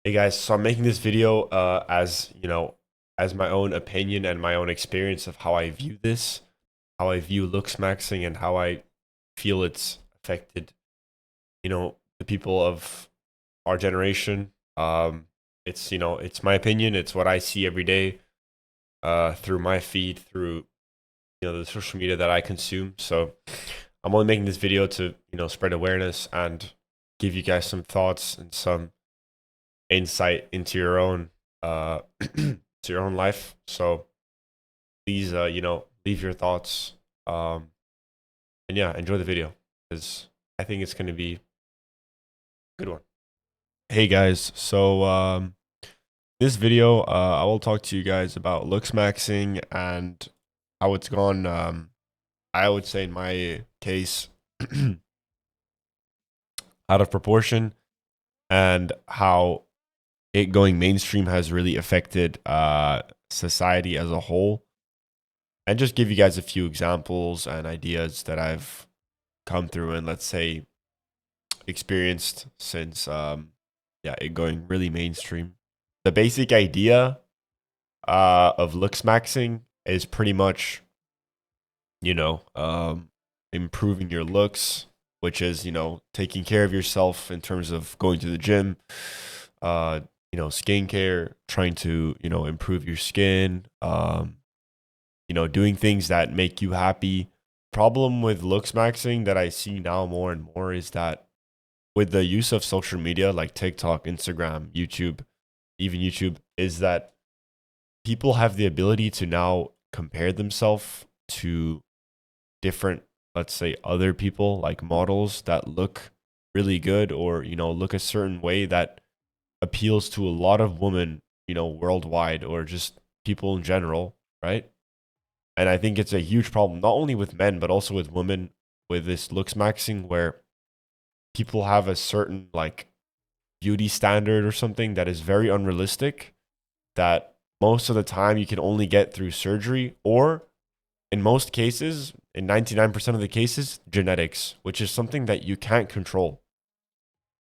Hey guys, so I'm making this video as as my own opinion and my own experience of how I view this, how I view Looksmaxxing, and how I feel it's affected, the people of our generation. It's it's my opinion. It's what I see every day through my feed, through the social media that I consume. So I'm only making this video to spread awareness and give you guys some thoughts and some insight into your own to your own life. So please leave your thoughts and yeah, enjoy the video because I think it's going to be a good one. Hey guys, so this video I will talk to you guys about Looksmaxxing and how it's gone I would say in my case out of proportion, and how it going mainstream has really affected society as a whole, and just give you guys a few examples and ideas that I've come through and, let's say, experienced since yeah, it going really mainstream. The basic idea of Looksmaxxing is pretty much improving your looks, which is taking care of yourself in terms of going to the gym, skincare, trying to improve your skin, doing things that make you happy. Problem with Looksmaxxing that I see now more and more is that with the use of social media like TikTok, Instagram, YouTube, even YouTube, is that people have the ability to now compare themselves to different, let's say, other people, like models that look really good, or look a certain way that appeals to a lot of women, worldwide, or just people in general, right? And I think it's a huge problem, not only with men, but also with women, with this Looksmaxxing, where people have a certain like beauty standard or something that is very unrealistic, that most of the time you can only get through surgery, or in most cases, in 99% of the cases, genetics, which is something that you can't control.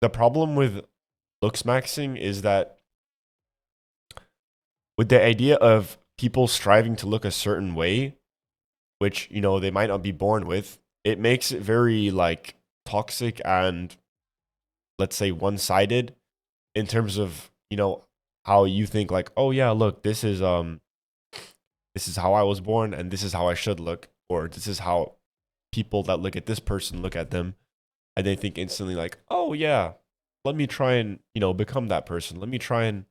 The problem with Looksmaxxing is that with the idea of people striving to look a certain way, which they might not be born with, it makes it very like toxic and, let's say, one-sided in terms of how you think, like, oh yeah, look, this is how I was born and this is how I should look, or this is how people that look at this person look at them, and they think instantly like, oh yeah, let me try and become that person, let me try and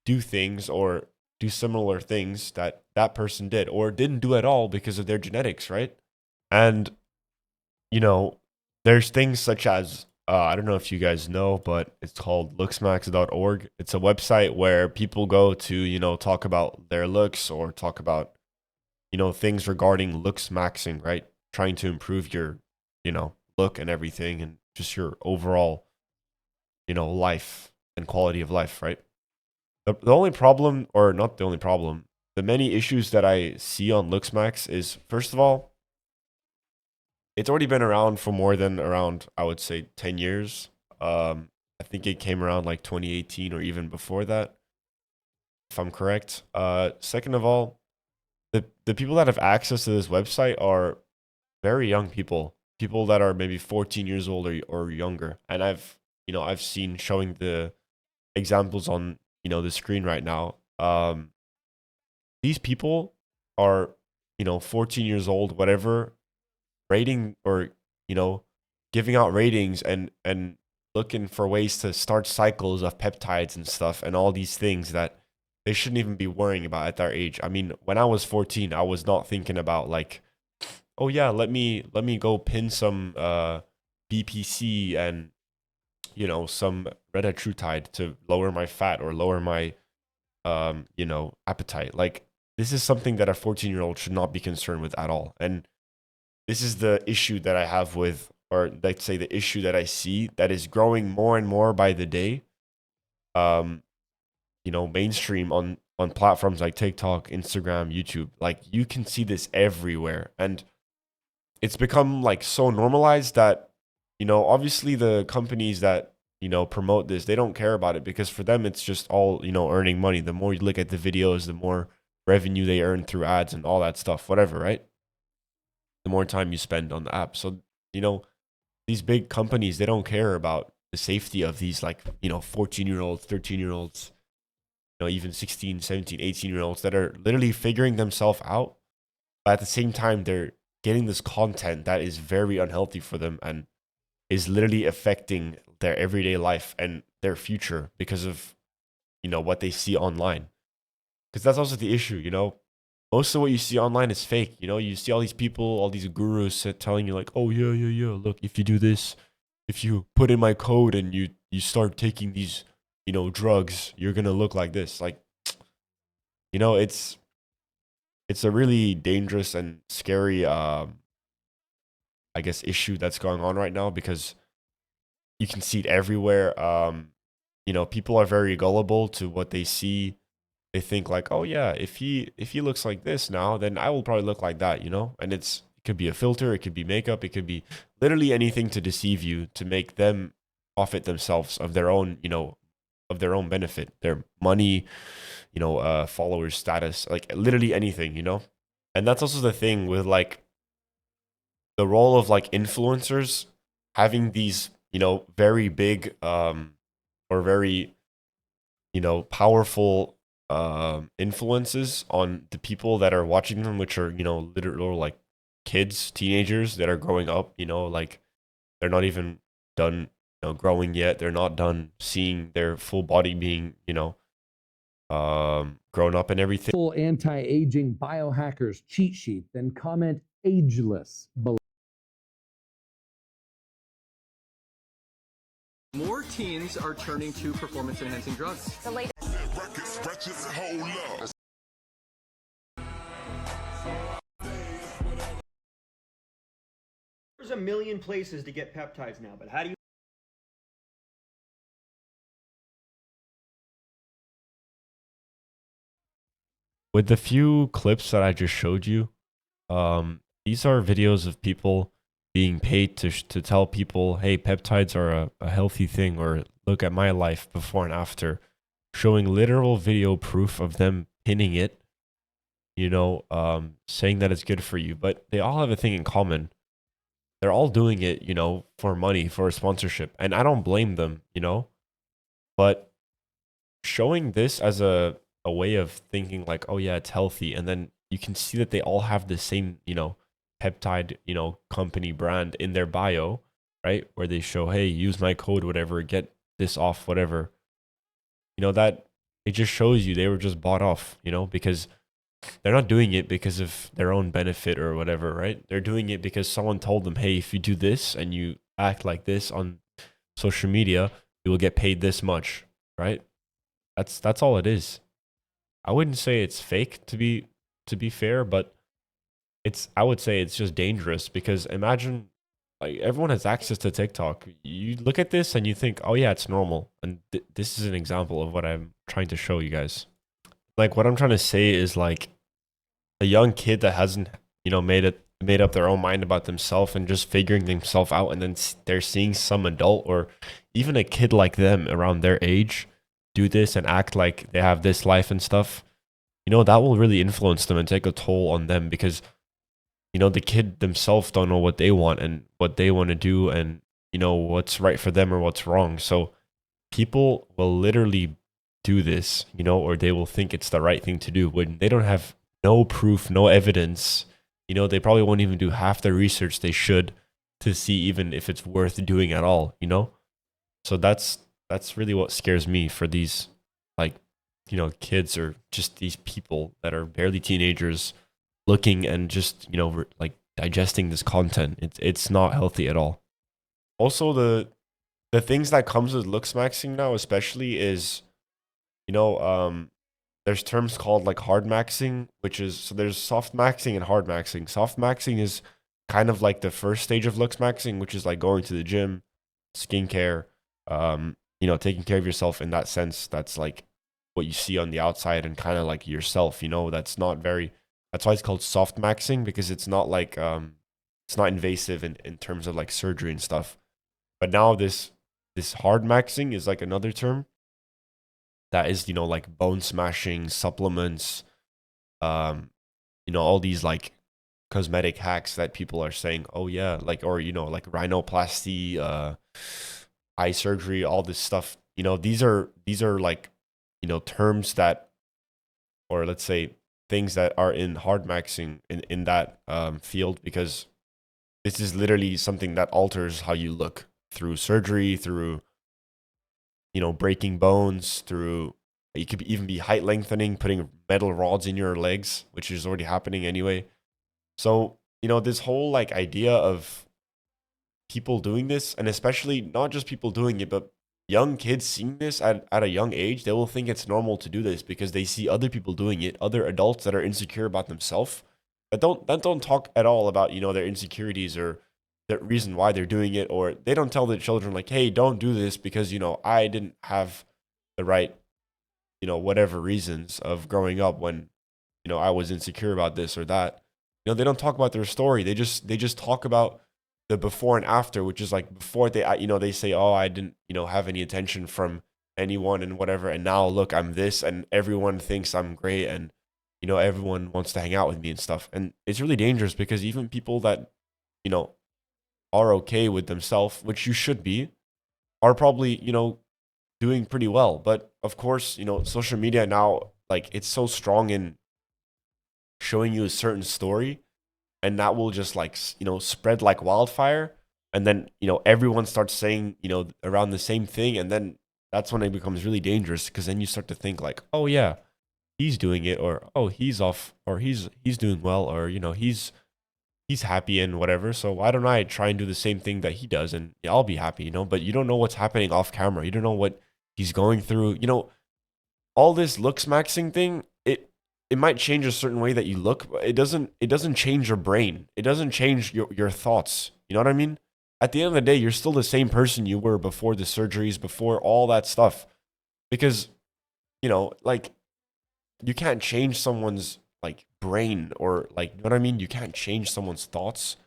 do things or do similar things that that person did or didn't do at all because of their genetics, right? And you know there's things such as I don't know if you guys know, but it's called looksmax.org. It's a website where people go to talk about their looks, or talk about things regarding Looksmaxxing, right? Trying to improve your look and everything, and just your overall life and quality of life, right? The only problem, or not the only problem, the many issues that I see on Looksmax is, first of all, it's already been around for more than, around, I would say, 10 years. I think it came around like 2018 or even before that, if I'm correct. Second of all, the people that have access to this website are very young people, people that are maybe 14 years old, or younger. And I've seen, showing the examples on the screen right now. These people are 14 years old, whatever, rating, or you know giving out ratings, and looking for ways to start cycles of peptides and stuff, and all these things that they shouldn't even be worrying about at their age. I mean, when I was 14, I was not thinking about like, oh yeah, let me go pin some BPC and some retatrutide to lower my fat or lower my appetite. Like, this is something that a 14-year-old should not be concerned with at all. And this is the issue that I have with, or let's say the issue that I see that is growing more and more by the day. Um, mainstream on platforms like TikTok, Instagram, YouTube. Like, you can see this everywhere, and it's become like so normalized that obviously the companies that promote this. They don't care about it because for them, it's just all, earning money. The more you look at the videos, the more revenue they earn through ads and all that stuff, whatever, right? The more time you spend on the app. So, these big companies, they don't care about the safety of these, like, 14-year-olds, 13-year-olds, even 16, 17, 18-year-olds that are literally figuring themselves out. But at the same time, they're getting this content that is very unhealthy for them and is literally affecting their everyday life and their future because of, what they see online. Because that's also the issue, most of what you see online is fake. You see all these people, all these gurus telling you like, oh yeah, yeah, yeah, look, if you do this, if you put in my code and you start taking these, drugs, you're gonna look like this. Like, it's a really dangerous and scary I guess issue that's going on right now because you can see it everywhere. People are very gullible to what they see. They think like, oh yeah, if he looks like this now, then I will probably look like that, And it could be a filter, it could be makeup, it could be literally anything to deceive you, to make them profit themselves of their own, of their own benefit, their money, followers, status, like literally anything, And that's also the thing with like the role of like influencers having these, very big or very, powerful influences on the people that are watching them, which are, literal like kids, teenagers that are growing up, like they're not even done, growing yet. They're not done seeing their full body being, grown up and everything. Full anti-aging biohackers cheat sheet, then comment ageless below. More teens are turning to performance-enhancing drugs. The latest. There's a million places to get peptides now, but how do you? With the few clips that I just showed you, these are videos of people being paid to tell people, hey, peptides are a healthy thing, or look at my life before and after, showing literal video proof of them pinning it, saying that it's good for you. But they all have a thing in common. They're all doing it, for money, for a sponsorship. And I don't blame them, but showing this as a way of thinking like, oh yeah, it's healthy. And then you can see that they all have the same, peptide, company brand in their bio, right? Where they show, hey, use my code, whatever, get this off, whatever. That it just shows you they were just bought off, because they're not doing it because of their own benefit or whatever, right? They're doing it because someone told them, hey, if you do this and you act like this on social media, you will get paid this much, right? That's all it is. I wouldn't say it's fake to be fair, but I would say it's just dangerous because imagine like everyone has access to TikTok. You look at this and you think, oh yeah, it's normal. And this is an example of what I'm trying to show you guys. Like what I'm trying to say is like a young kid that hasn't, made up their own mind about themselves and just figuring themselves out, and then they're seeing some adult or even a kid like them around their age do this and act like they have this life and stuff. That will really influence them and take a toll on them because the kid themselves don't know what they want and what they want to do and what's right for them or what's wrong. So people will literally do this, or they will think it's the right thing to do when they don't have no proof, no evidence. They probably won't even do half the research they should to see even if it's worth doing at all, So that's really what scares me for these, like, kids or just these people that are barely teenagers looking and just, like digesting this content. It's not healthy at all. Also, the things that comes with Looksmaxxing now, especially is, there's terms called like hard maxing, which is, so there's soft maxing and hard maxing. Soft maxing is kind of like the first stage of Looksmaxxing, which is like going to the gym, skincare, taking care of yourself in that sense. That's like what you see on the outside and kind of like yourself, that's why it's called soft maxing, because it's not like, it's not invasive in terms of like surgery and stuff. But now this this hard maxing is like another term that is, you know, like bone smashing supplements, um, you know, all these like cosmetic hacks that people are saying, oh yeah, like, or, you know, like rhinoplasty, eye surgery, all this stuff. You know, these are like, you know, terms that, or let's say things that are in hard maxing in that field, because this is literally something that alters how you look through surgery, through, you know, breaking bones, through, it could even be height lengthening, putting metal rods in your legs, which is already happening anyway. So, you know, this whole like idea of people doing this, and especially not just people doing it, but young kids seeing this at a young age, they will think it's normal to do this because they see other people doing it, other adults that are insecure about themselves, that don't talk at all about, you know, their insecurities or the reason why they're doing it, or they don't tell their children like, hey, don't do this because, you know, I didn't have the right, you know, whatever reasons of growing up when, you know, I was insecure about this or that. You know, they don't talk about their story. They just talk about the before and after, which is like before they, you know, they say, oh, I didn't, you know, have any attention from anyone and whatever, and now look, I'm this, and everyone thinks I'm great, and, you know, everyone wants to hang out with me and stuff. And it's really dangerous because even people that, you know, are okay with themselves, which you should be, are probably, you know, doing pretty well. But of course, you know, social media now, like, it's so strong in showing you a certain story, and that will just like, you know, spread like wildfire. And then, you know, everyone starts saying, you know, around the same thing. And then that's when it becomes really dangerous, because then you start to think like, oh yeah, he's doing it, or oh, he's off, or he's doing well, or, you know, he's happy and whatever. So why don't I try and do the same thing that he does, and yeah, I'll be happy, you know? But you don't know what's happening off camera. You don't know what he's going through. You know, all this looks maxing thing, it might change a certain way that you look, but it doesn't change your brain. It doesn't change your thoughts. You know what I mean? At the end of the day, you're still the same person you were before the surgeries, before all that stuff. Because, you know, like, you can't change someone's like brain, or like, you know what I mean? You can't change someone's thoughts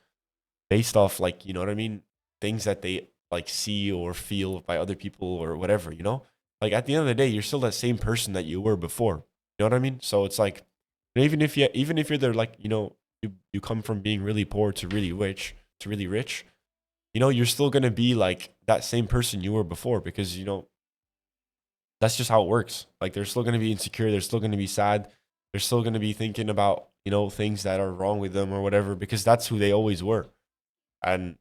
based off, like, you know what I mean, things that they like see or feel by other people or whatever, you know? Like, at the end of the day, you're still that same person that you were before. You know what I mean? So it's like, even if you're there, like, you know, you come from being really poor to really rich, you know, you're still gonna be like that same person you were before, because, you know, that's just how it works. Like, they're still gonna be insecure, they're still gonna be sad, they're still gonna be thinking about, you know, things that are wrong with them or whatever, because that's who they always were. And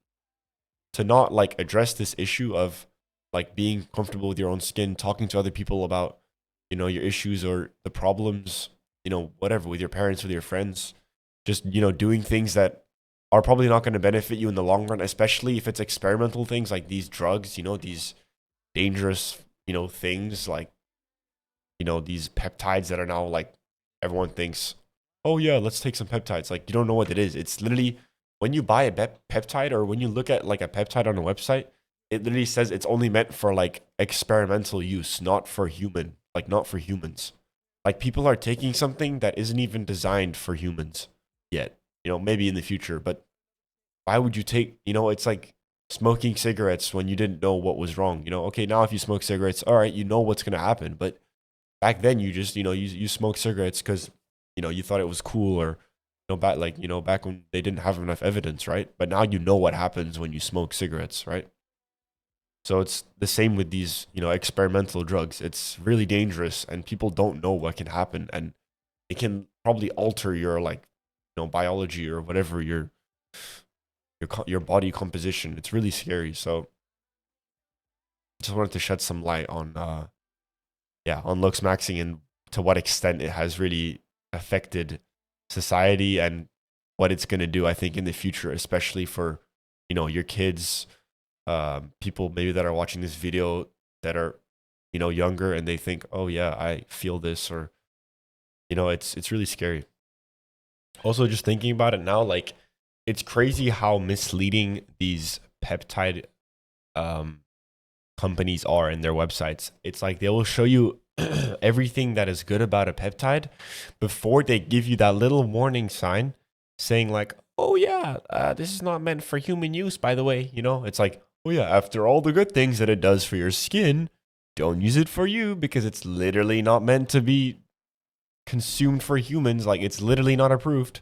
to not like address this issue of like being comfortable with your own skin, talking to other people about, you know, your issues or the problems, you know, whatever, with your parents, with your friends, just, you know, doing things that are probably not going to benefit you in the long run, especially if it's experimental things like these drugs, you know, these dangerous, you know, things like, you know, these peptides that are now like, everyone thinks, oh yeah, let's take some peptides. Like, you don't know what it is. It's literally, when you buy a peptide, or when you look at like a peptide on a website, it literally says it's only meant for like experimental use, not for human, like not for humans. Like, people are taking something that isn't even designed for humans yet. You know, maybe in the future, but why would you take, you know, it's like smoking cigarettes when you didn't know what was wrong. You know, okay, now if you smoke cigarettes, all right, you know what's going to happen. But back then, you just, you know, you smoke cigarettes because, you know, you thought it was cool, or, you know, back, like, you know, back when they didn't have enough evidence, right? But now you know what happens when you smoke cigarettes, right? So it's the same with these, you know, experimental drugs. It's really dangerous, and people don't know what can happen, and it can probably alter your, like, you know, biology or whatever, your body composition. It's really scary. So just wanted to shed some light on on looks maxing, and to what extent it has really affected society, and what it's going to do, I think, in the future, especially for, you know, your kids, people maybe that are watching this video that are, you know, younger, and they think, oh yeah, I feel this, or, you know, it's really scary. Also, just thinking about it now, like, it's crazy how misleading these peptide um companies are in their websites. It's like they will show you everything that is good about a peptide before they give you that little warning sign saying like, oh yeah, this is not meant for human use, by the way. You know, it's like, oh yeah, after all the good things that it does for your skin, don't use it for you because it's literally not meant to be consumed for humans. Like, it's literally not approved.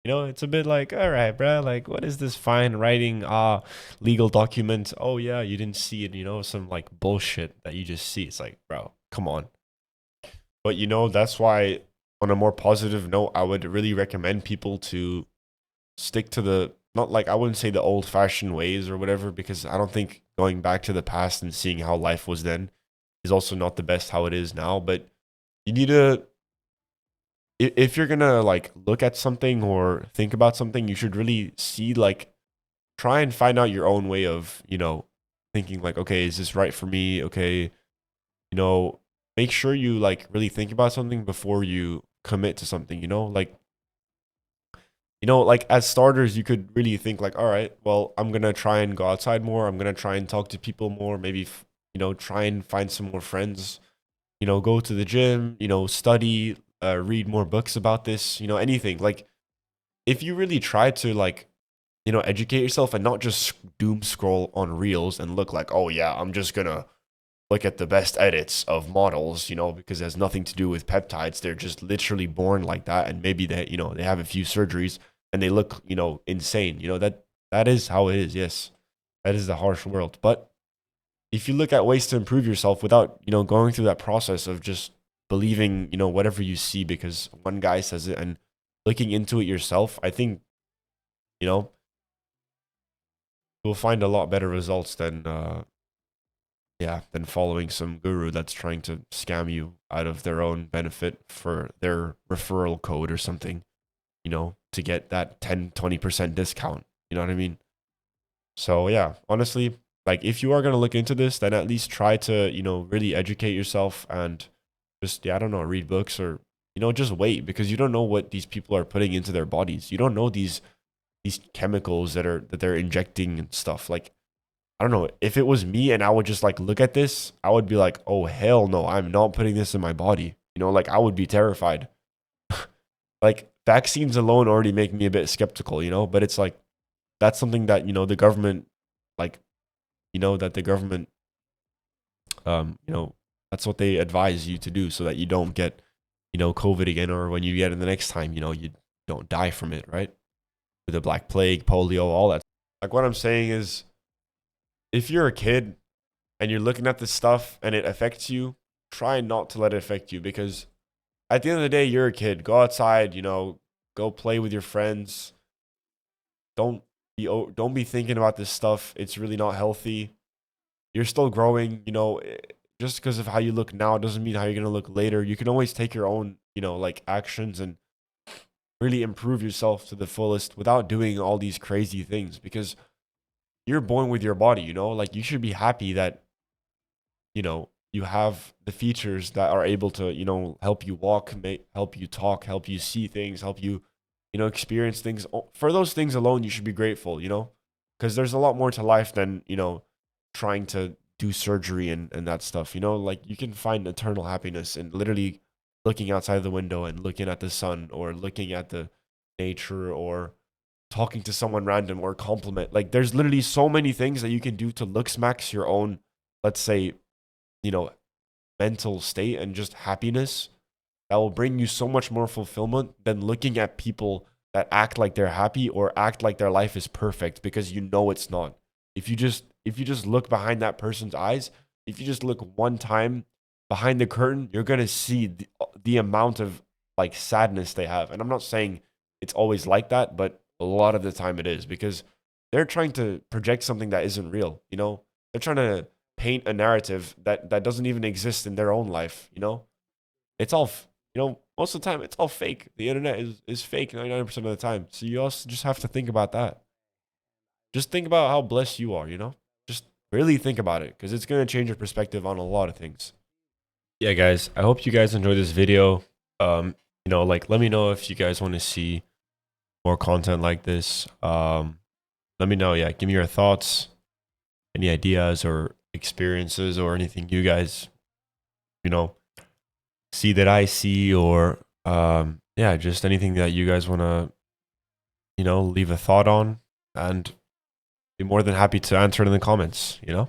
You know, it's a bit like, all right, bruh, like, what is this fine writing, legal document? Oh, yeah, you didn't see it, you know, some like bullshit that you just see. It's like, bro, come on. But, you know, that's why, on a more positive note, I would really recommend people to stick to the, not like, I wouldn't say the old fashioned ways or whatever, because I don't think going back to the past and seeing how life was then is also not the best how it is now. But you need to, if you're gonna like look at something or think about something, you should really see, like, try and find out your own way of, you know, thinking like, okay, is this right for me? Okay, you know, make sure you like really think about something before you commit to something, you know, like as starters, you could really think like, all right, well, I'm gonna try and go outside more. I'm gonna try and talk to people more. Maybe, you know, try and find some more friends. You know, go to the gym. You know, study, read more books about this. You know, anything. Like, if you really try to like, you know, educate yourself and not just doom scroll on reels and look like, oh yeah, I'm just gonna look at the best edits of models, you know, because it has nothing to do with peptides. They're just literally born like that, and maybe they, you know, they have a few surgeries and they look, you know, insane. You know, that is how it is. Yes, that is the harsh world. But if you look at ways to improve yourself without, you know, going through that process of just believing, you know, whatever you see because one guy says it, and looking into it yourself, I think, you know, you'll find a lot better results than yeah, than following some guru that's trying to scam you out of their own benefit for their referral code or something, you know, to get that 10-20% discount. You know what I mean? So yeah, honestly, like, if you are going to look into this, then at least try to, you know, really educate yourself and just, yeah, I don't know, read books, or, you know, just wait, because you don't know what these people are putting into their bodies. You don't know these chemicals that they're injecting and stuff. Like, I don't know, if it was me and I would just like look at this, I would be like, oh hell no, I'm not putting this in my body. You know, like, I would be terrified. Like, vaccines alone already make me a bit skeptical, you know, but it's like, that's something that, you know, the government, like, you know, that the government, you know, that's what they advise you to do so that you don't get, you know, COVID again, or when you get it the next time, you know, you don't die from it, right? With the Black Plague, polio, all that. Like, what I'm saying is, if you're a kid and you're looking at this stuff and it affects you, try not to let it affect you, because at the end of the day, you're a kid. Go outside, you know, go play with your friends. Don't don't be thinking about this stuff. It's really not healthy. You're still growing, you know, just because of how you look now doesn't mean how you're going to look later. You can always take your own, you know, like, actions and really improve yourself to the fullest without doing all these crazy things, because you're born with your body, you know? Like, you should be happy that, you know, you have the features that are able to, you know, help you walk, help you talk, help you see things, help you, you know, experience things. For those things alone, you should be grateful, you know, because there's a lot more to life than, you know, trying to do surgery and that stuff, you know, like, you can find eternal happiness in literally looking outside the window and looking at the sun, or looking at the nature, or talking to someone random, or compliment. Like, there's literally so many things that you can do to Looksmax your own, let's say, you know, mental state and just happiness, that will bring you so much more fulfillment than looking at people that act like they're happy or act like their life is perfect, because you know it's not. If you just look behind that person's eyes, if you just look one time behind the curtain, you're going to see the amount of like sadness they have. And I'm not saying it's always like that, but a lot of the time it is, because they're trying to project something that isn't real, you know? They're trying to paint a narrative that doesn't even exist in their own life, you know? It's all, you know, most of the time it's all fake. The internet is fake 99% of the time. So you also just have to think about that. Just think about how blessed you are, you know? Just really think about it, because it's going to change your perspective on a lot of things. Yeah, guys, I hope you guys enjoyed this video. You know, like, let me know if you guys want to see more content like this. Let me know. Yeah, give me your thoughts, any ideas or experiences, or anything you guys, you know, see that I see, or yeah, just anything that you guys want to, you know, leave a thought on. And be more than happy to answer it in the comments, you know?